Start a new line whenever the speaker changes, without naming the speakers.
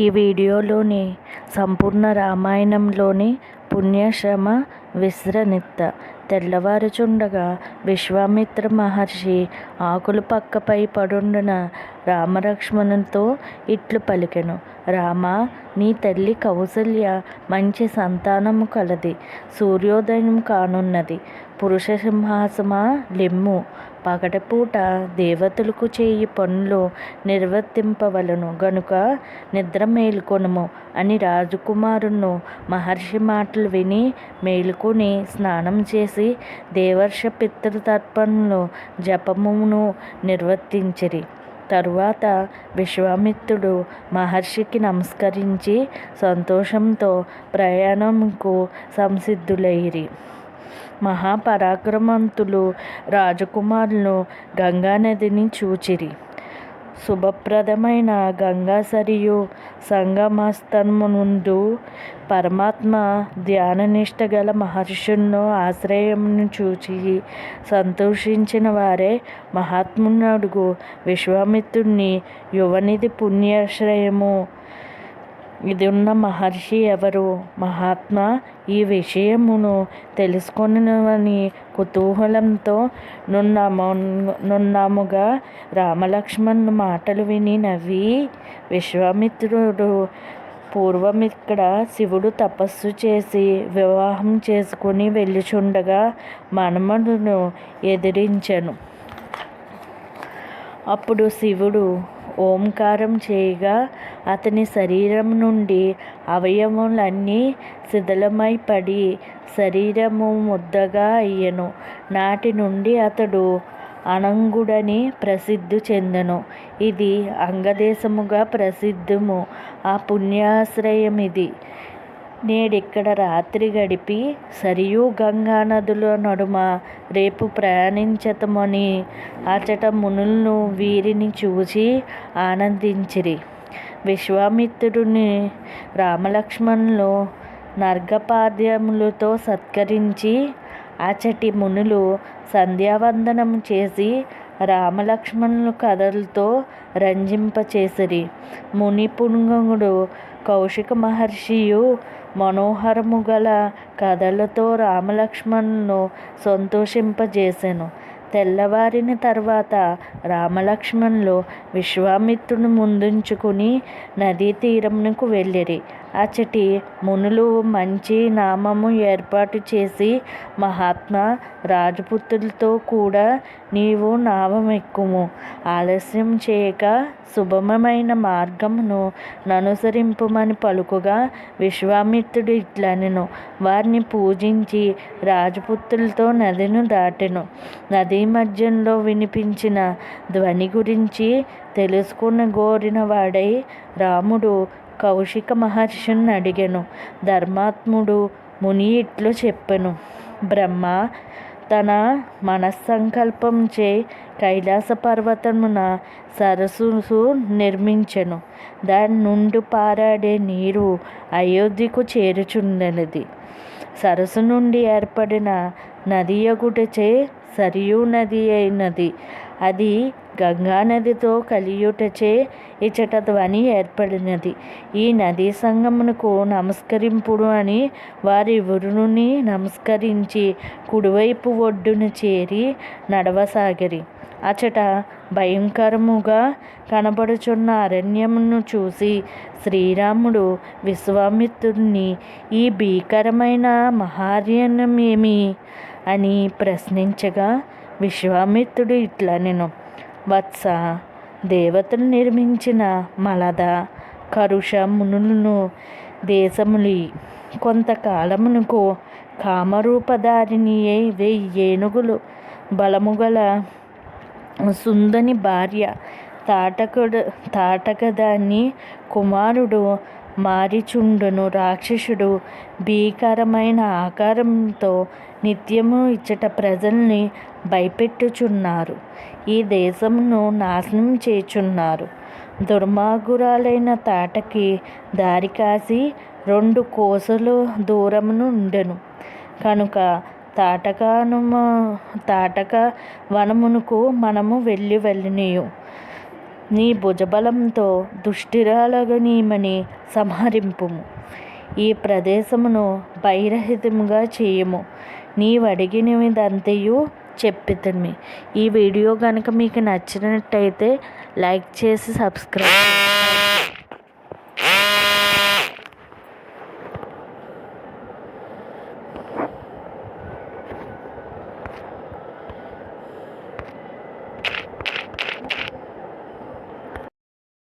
ఈ వీడియోలోని సంపూర్ణ రామాయణంలోని పుణ్యశ్రమ విశ్రనిత్త. తెల్లవారుచుండగా విశ్వామిత్ర మహర్షి ఆకులు పక్కపై పడుండున రామలక్ష్మణులతో ఇట్లు పలికెను. రామ, నీ తల్లి కౌసల్య మంచి సంతానము కలది. సూర్యోదయం కానున్నది. పురుష సింహాసమా లెమ్ము. పగటిపూట దేవతలకు చేయి పనులు నిర్వర్తింపవలను గనుక నిద్ర మేలుకొనుము అని రాజకుమారును మహర్షి మాటలు విని మేలుకొని స్నానం చేసి దేవర్ష పితృతర్పణలు జపమును నిర్వర్తించిరి. తరువాత విశ్వామిత్రుడు మహర్షికి నమస్కరించి సంతోషంతో ప్రయాణంకు సంసిద్ధులైరి. మహాపరాక్రమవంతులు రాజకుమారులు గంగానదిని చూచిరి. శుభప్రదమైన గంగా సరియు సంగమస్థలమునందు పరమాత్మ ధ్యాననిష్ట గల మహర్షులను ఆశ్రయమును చూచి సంతోషించిన వారే మహాత్మునడుగు విశ్వామిత్రుని యువనిధి పుణ్యాశ్రయము ఇదున్న మహర్షి ఎవరు? మహాత్మా, ఈ విషయమును తెలుసుకొనని కుతూహలంతో నున్నాముగా రామలక్ష్మణుల మాటలు విని నవ్వి, విశ్వామిత్రుడు పూర్వమిక్కడ శివుడు తపస్సు చేసి వివాహం చేసుకుని వెళ్ళుచుండగా మన్మధుడు ఎదిరించెను. అప్పుడు శివుడు ఓంకారం చేయగా అతని శరీరం నుండి అవయవములన్నీ శిథిలమై పడి శరీరము ముద్దగా అయ్యెను. నాటి నుండి అతడు అనంగుడని ప్రసిద్ధి చెందెను. ఇది అంగదేశముగా ప్రసిద్ధము. ఆ పుణ్యాశ్రయమిది. నేడిక్కడ రాత్రి గడిపి సరియు గంగా నదుల నడుమ రేపు ప్రయాణించతమని అచట మునులు వీరిని చూచి ఆనందించిరి. విశ్వామిత్రుడిని రామలక్ష్మణులు నర్ఘపాద్యములతో సత్కరించి అచటి మునులు సంధ్యావందనము చేసి రామలక్ష్మణుల కథలతో రంజింపచేసిరి. మునిపుంగవుడు కౌశిక మహర్షియు మనోహరము గల కథలతో రామలక్ష్మణులను సంతోషింపజేసెను. తెల్లవారిన తర్వాత రామలక్ష్మణులు విశ్వామిత్రుని ముందుంచుకుని నదీ తీరమునకు వెళ్ళిరి. అచటి మునులు మంచి నామము ఏర్పాటు చేసి, మహాత్మా, రాజపుత్రులతో కూడా నీవు నావమెక్కుము. ఆలస్యం చేయక శుభమైన మార్గమును ననుసరింపుమని పలుకుగా విశ్వామిత్రుడు ఇట్లనెను. వారిని పూజించి రాజపుత్రులతో నదిని దాటెను. నదీ మధ్యంలో వినిపించిన ధ్వని గురించి తెలుసుకొనగోరిన వాడై రాముడు కౌశిక మహర్షిని అడిగెను. ధర్మాత్ముడు ముని ఇట్లు చెప్పెను. బ్రహ్మ తన మనస్సంకల్పంచే కైలాస పర్వతమున సరస్సు నిర్మించెను. దాని నుండి పారాడే నీరు అయోధ్యకు చేరుచున్నది. సరస్సు నుండి ఏర్పడిన నదియగుటచే సరియు నది అయినది. అది గంగానదితో కలియుటచే ఇచట ధ్వని ఏర్పడినది. ఈ నదీ సంగమునకు నమస్కరింపుడు అని వారిరువురుని నమస్కరించి కుడివైపు ఒడ్డున చేరి నడవసాగిరి. అచట భయంకరముగా కనబడుచున్న అరణ్యమును చూసి శ్రీరాముడు విశ్వామిత్రుడిని ఈ భీకరమైన మహారణ్యమేమి అని ప్రశ్నించగా విశ్వామిత్రుడు ఇట్లనెను. వత్స, దేవతలు నిర్మించిన మలద కరుష మునులను దేశములి. కొంతకాలమునకు కామరూపధారిణి 1000 ఏనుగులు బలముగల సుందని భార్య తాటకదాని కుమారుడు మారీచుండును రాక్షసుడు భీకరమైన ఆకారంతో నిత్యము ఇచ్చట ప్రజల్ని భయపెట్టుచున్నారు. ఈ దేశమును నాశనం చేయుచున్నారు. దుర్మార్గురాలైన తాటకి దారి కాసి 2 కోసలు దూరమున ఉండెను కనుక తాటక వనమునకు మనము వెళ్ళినియు. నీ భుజబలంతో దుష్టిరాలగనీమని సంహరింపుము. ఈ ప్రదేశమును భయరహితముగా చేయము. నీవడిగినదంతయు చెప్పితిమి. ఈ వీడియో కనుక మీకు నచ్చినట్టయితే లైక్ చేసి సబ్స్క్రైబ్ చేయండి.